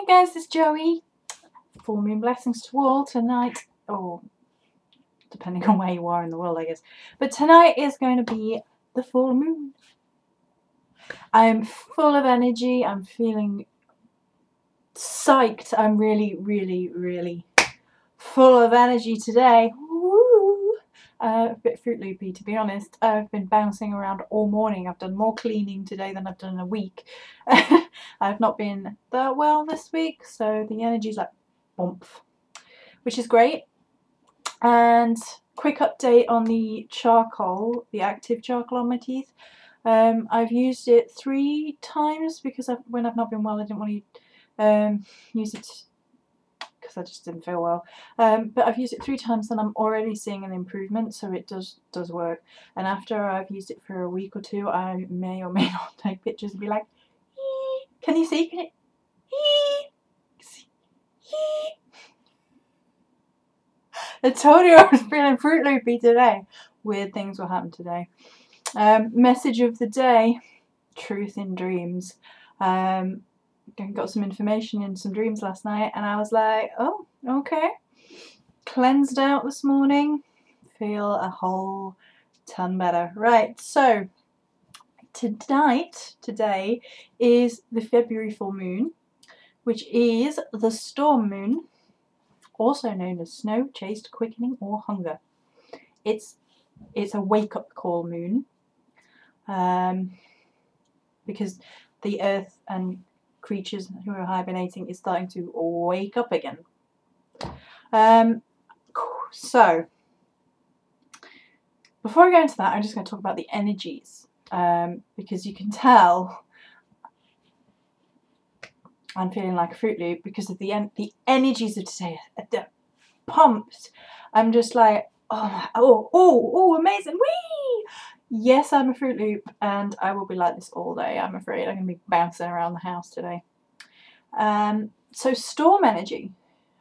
Hey guys, it's Joey. Full moon blessings to all tonight, or depending on where you are in the world, I guess. But tonight is going to be the full moon. I'm full of energy. I'm feeling psyched. I'm really full of energy today. Woo! A bit Fruit Loopy, to be honest. I've been bouncing around all morning. I've done more cleaning today than I've done in a week. I've not been that well this week, so the energy's like bump, which is great. And quick update on the charcoal, the active charcoal on my teeth. I've used it 3 times because when I've not been well, I didn't want to use it because I just didn't feel well. But I've used it 3 times and I'm already seeing an improvement, so it does work. And after I've used it for a week or 2, I may or may not take pictures and be like, ee! Can you see? Can you? I told you I was feeling Fruit Loopy today. Weird things will happen today. Message of the day: truth in dreams. Got some information in some dreams last night, and I was like, oh, okay. Cleansed out this morning. Feel a whole ton better. Right, so today is the February full moon, which is the storm moon, also known as snow, chaste, quickening, or hunger. It's a wake-up call moon, because the earth and creatures who are hibernating is starting to wake up again. So before I go into that, I'm just going to talk about the energies, because you can tell I'm feeling like a Fruit Loop because of the energies of today are pumped. I'm just like, oh, amazing, whee! Yes, I'm a Fruit Loop, and I will be like this all day, I'm afraid. I'm going to be bouncing around the house today. So storm energy,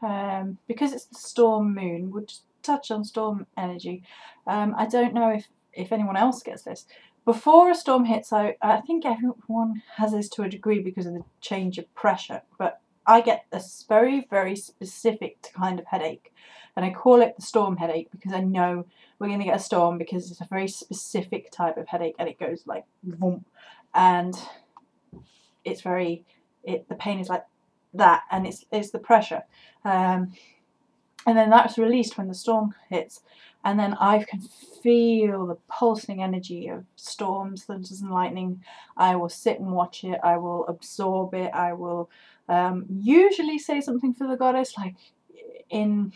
because it's the storm moon, we'll just touch on storm energy. I don't know if anyone else gets this. Before a storm hits, I think everyone has this to a degree because of the change of pressure, but I get a very specific kind of headache, and I call it the storm headache because I know we're going to get a storm because it's a very specific type of headache, and it goes like boom, and it's the pain is like that, and it's the pressure, and then that's released when the storm hits. And then I can feel the pulsing energy of storms, thunders and lightning. I will sit and watch it. I will absorb it. I will usually say something for the goddess, like in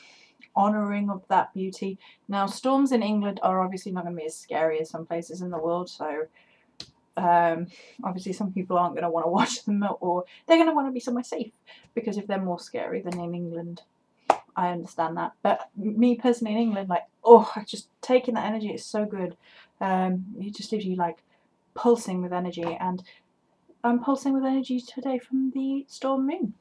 honouring of that beauty. Now, storms in England are obviously not going to be as scary as some places in the world, so obviously some people aren't going to want to watch them, or they're going to want to be somewhere safe, because if they're more scary than in England, I understand that. But me personally in England, like, oh, just taking that energy is so good. It just leaves you like pulsing with energy, and I'm pulsing with energy today from the storm moon.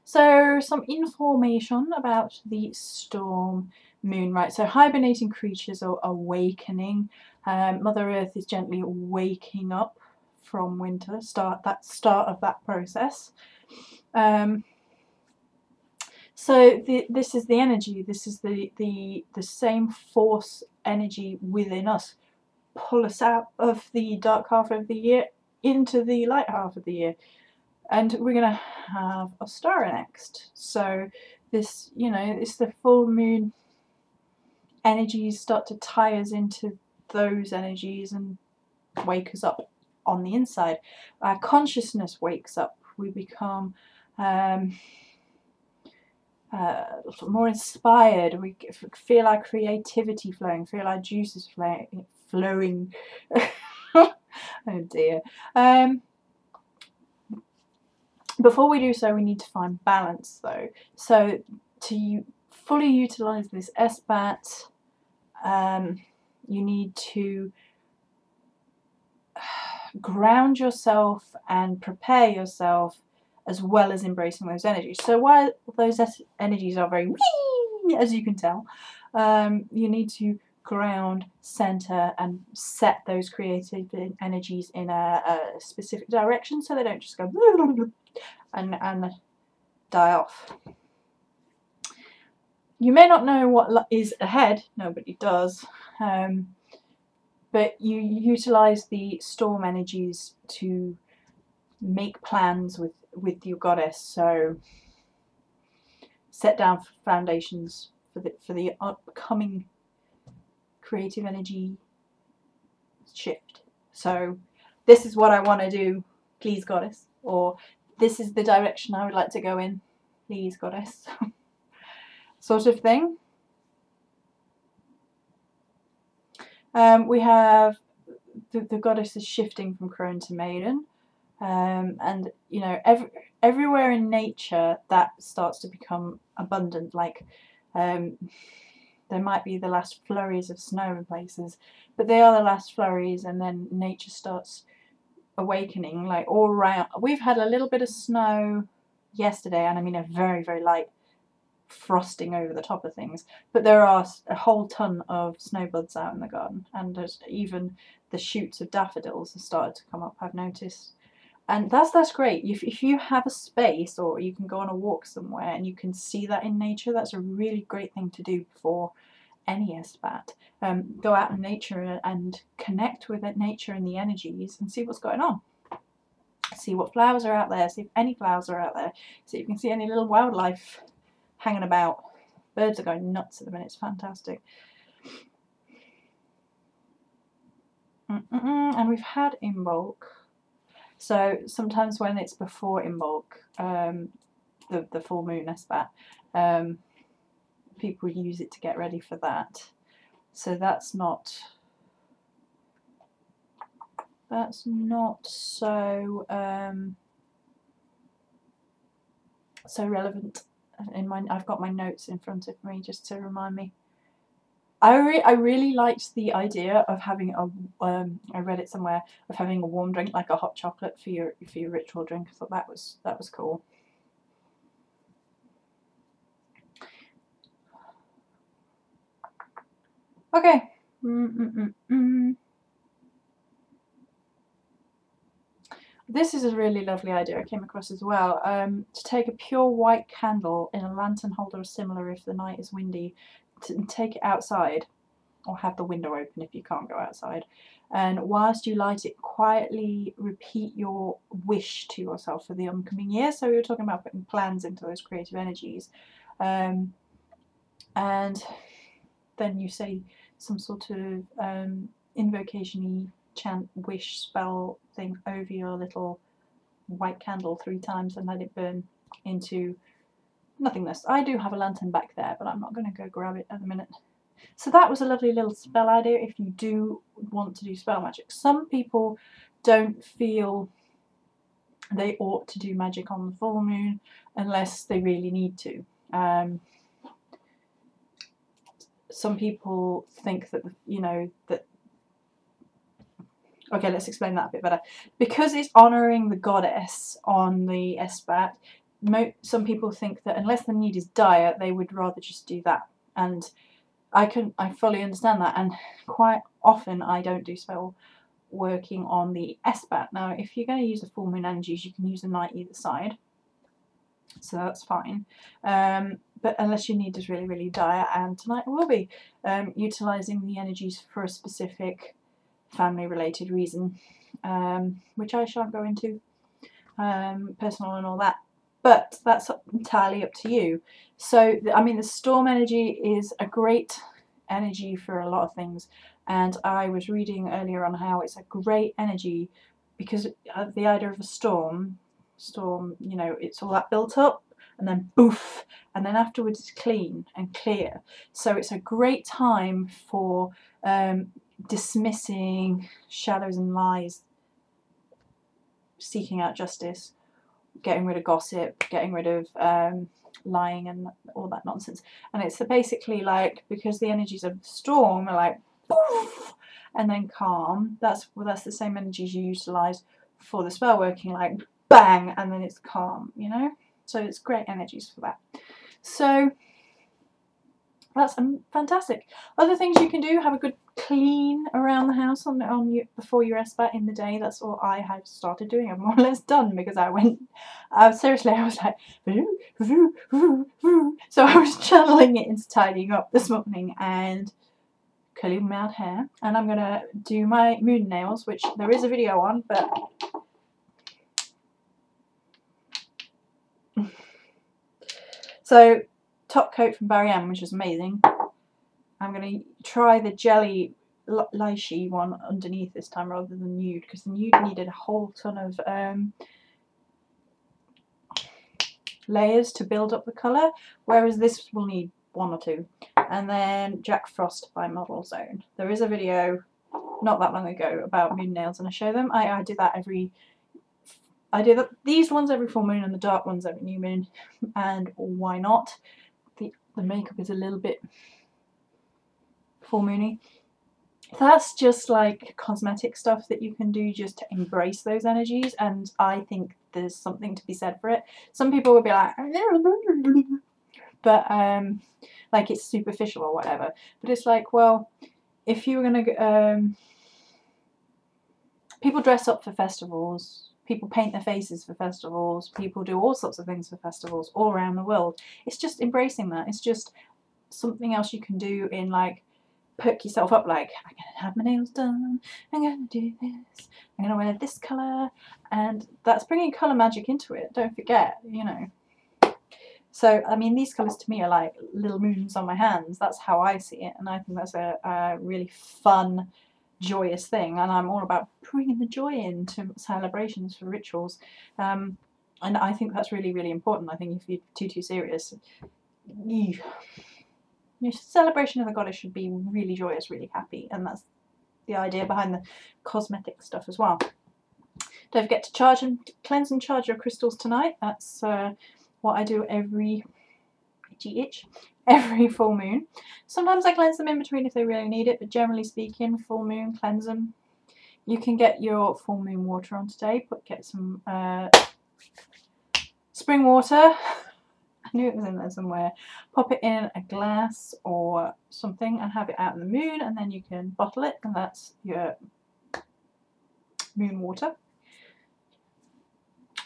So some information about the storm moon, right? So hibernating creatures are awakening. Mother Earth is gently waking up from winter, start of that process. So this is the energy. This is the same force energy within us. Pull us out of the dark half of the year into the light half of the year, and we're gonna have a star next. So this, it's the full moon energies start to tie us into those energies and wake us up on the inside. Our consciousness wakes up. We become more inspired. We feel our creativity flowing, feel our juices flowing. Oh dear. Before we do so, we need to find balance though. So to fully utilize this Esbat, you need to ground yourself and prepare yourself, as well as embracing those energies. So while those energies are very wee, as you can tell, you need to ground, center, and set those creative energies in a specific direction so they don't just go and die off. You may not know what is ahead, nobody does, but you utilize the storm energies to make plans with your goddess. So set down foundations for the upcoming creative energy shift. So this is what I want to do, please goddess, or this is the direction I would like to go in, please goddess, sort of thing. We have the goddess is shifting from crone to maiden, and you know, everywhere in nature that starts to become abundant, like there might be the last flurries of snow in places, but they are the last flurries, and then nature starts awakening, like all around. We've had a little bit of snow yesterday, and I mean a very, very light frosting over the top of things, but there are a whole ton of snowbuds out in the garden, and there's even the shoots of daffodils have started to come up, I've noticed. And that's great. If you have a space, or you can go on a walk somewhere and you can see that in nature, that's a really great thing to do before any Esbat. Go out in nature and connect with nature and the energies and see what's going on. See what flowers are out there, see if any flowers are out there, see if you can see any little wildlife hanging about. Birds are going nuts at the minute, it's fantastic. And we've had Imbolc. So sometimes when it's before Imbolc, the full moon Esbat, people use it to get ready for that. So that's not so so relevant. I've got my notes in front of me just to remind me. I really liked the idea of having I read it somewhere, of having a warm drink, like a hot chocolate for your ritual drink. I thought that was cool. Okay. This is a really lovely idea I came across as well. To take a pure white candle in a lantern holder or similar if the night is windy, to take it outside, or have the window open if you can't go outside, and whilst you light it, quietly repeat your wish to yourself for the oncoming year. So we were talking about putting plans into those creative energies, and then you say some sort of invocation-y chant, wish, spell thing over your little white candle 3 times and let it burn into nothingness. I do have a lantern back there, but I'm not going to go grab it at the minute. So that was a lovely little spell idea if you do want to do spell magic. Some people don't feel they ought to do magic on the full moon unless they really need to. Some people think that, you know, that... Okay, let's explain that a bit better. Because it's honouring the goddess on the Esbat, some people think that unless the need is dire, they would rather just do that. And I fully understand that, and quite often I don't do spell working on the Esbat. Now, if you're going to use the full moon energies, you can use a night either side, so that's fine. But unless your need is really, really dire, and tonight will be, utilising the energies for a specific family-related reason, which I shan't go into, personal and all that. But that's entirely up to you. So, I mean, the storm energy is a great energy for a lot of things. And I was reading earlier on how it's a great energy because the idea of a storm, you know, it's all that built up and then boof, and then afterwards it's clean and clear. So it's a great time for dismissing shadows and lies, seeking out justice, getting rid of gossip, getting rid of lying and all that nonsense. And it's basically like, because the energies of the storm are like poof and then calm, that's the same energies you utilise for the spell working, like bang and then it's calm, you know? So it's great energies for that. So That's fantastic. Other things you can do: have a good clean around the house before your Esbat in the day. That's all I have started doing. I'm more or less done because I went. Seriously, I was like, so I was channeling it into tidying up this morning and curling my hair. And I'm gonna do my moon nails, which there is a video on, but. So, top coat from Barry M, which is amazing. I'm going to try the jelly lychee one underneath this time rather than nude, because the nude needed a whole ton of layers to build up the colour, whereas this will need 1 or 2. And then Jack Frost by Model Zone. There is a video not that long ago about moon nails, and I show them. I do that these ones every full moon and the dark ones every new moon, and why not? The makeup is a little bit full moony. That's just like cosmetic stuff that you can do just to embrace those energies, and I think there's something to be said for it. Some people would be like, but like it's superficial or whatever. But it's like, well, if you were gonna people dress up for festivals. People paint their faces for festivals. People do all sorts of things for festivals all around the world. It's just embracing that. It's just something else you can do in, like, perk yourself up, like, I'm going to have my nails done, I'm going to do this, I'm going to wear this colour, and that's bringing colour magic into it, don't forget, you know. So, I mean, these colours to me are like little moons on my hands. That's how I see it, and I think that's a really fun, joyous thing, and I'm all about bringing the joy into celebrations for rituals, and I think that's really, really important. I think if you're too serious, your celebration of the goddess should be really joyous, really happy, and that's the idea behind the cosmetic stuff as well. Don't forget to cleanse and charge your crystals tonight. That's what I do every full moon. Sometimes I cleanse them in between if they really need it, but generally speaking, full moon, cleanse them. You can get your full moon water on today. Get some spring water. I knew it was in there somewhere. Pop it in a glass or something and have it out in the moon, and then you can bottle it, and that's your moon water.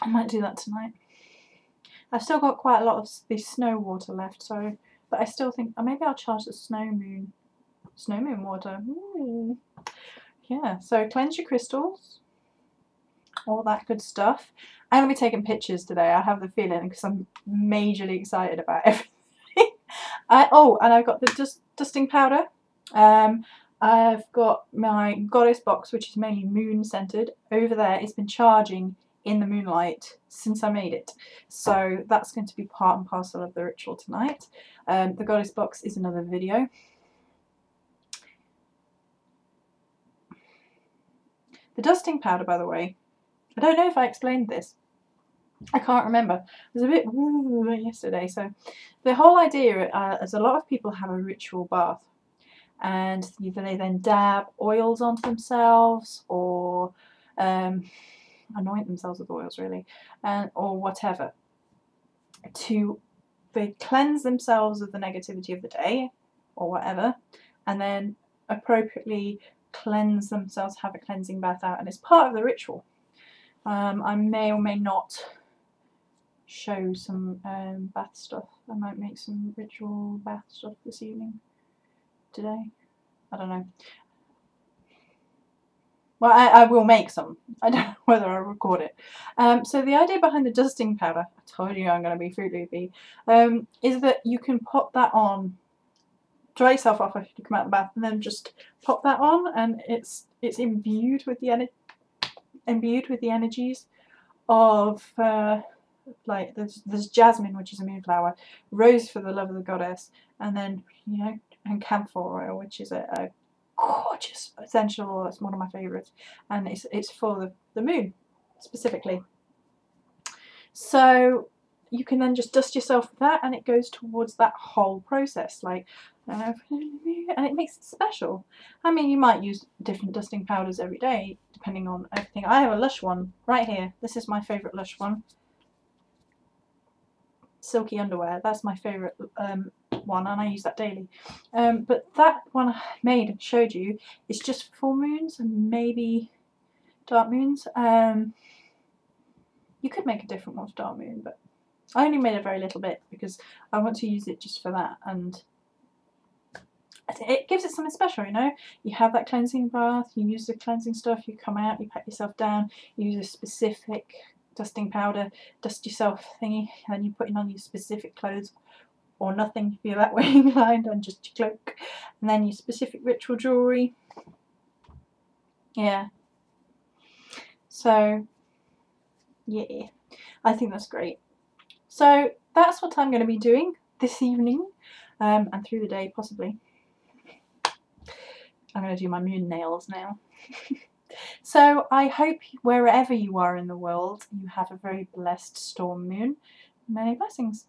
I might do that tonight. I've still got quite a lot of the snow water left, so, but I still think maybe I'll charge the snow moon water. Ooh. Yeah, so cleanse your crystals, all that good stuff. I'm going to be taking pictures today, I have the feeling, because I'm majorly excited about everything. And I've got the dusting powder. I've got my goddess box, which is mainly moon scented, over there. It's been charging in the moonlight since I made it, so that's going to be part and parcel of the ritual tonight. The goddess box is another video. The dusting powder, by the way, I don't know if I explained this. I can't remember. It was a bit yesterday. So the whole idea is a lot of people have a ritual bath, and they then dab oils onto themselves, or anoint themselves with oils, really, or whatever, they cleanse themselves of the negativity of the day or whatever, and then appropriately cleanse themselves, have a cleansing bath out, and it's part of the ritual. I may or may not show some bath stuff. I might make some ritual bath stuff this evening, today. I don't know. Well, I will make some. I don't know whether I'll record it. So the idea behind the dusting powder, I told you I'm going to be Fruit Loopy, is that you can pop that on, dry yourself off after you come out of the bath, and then just pop that on, and it's imbued with the energies of like there's jasmine, which is a moonflower, rose for the love of the goddess, and then, you know, and camphor oil, which is a gorgeous essential oil. It's one of my favourites, and it's for the moon specifically. So you can then just dust yourself with that, and it goes towards that whole process, like, and it makes it special. I mean, you might use different dusting powders every day depending on everything. I have a Lush one right here. This is my favourite Lush one. silky underwear. That's my favourite one, and I use that daily. But that one I made and showed you is just for full moons and maybe dark moons. You could make a different one for dark moon, but I only made a very little bit because I want to use it just for that, and it gives it something special, you know. You have that cleansing bath, you use the cleansing stuff, you come out, you pat yourself down, you use a specific dusting powder, dust yourself thingy, and then you put in on your specific clothes, or nothing if you're that way inclined, and just your cloak, and then your specific ritual jewellery. Yeah. So, yeah, I think that's great. So that's what I'm going to be doing this evening, and through the day possibly. I'm going to do my moon nails now. So I hope wherever you are in the world, you have a very blessed storm moon. Many blessings.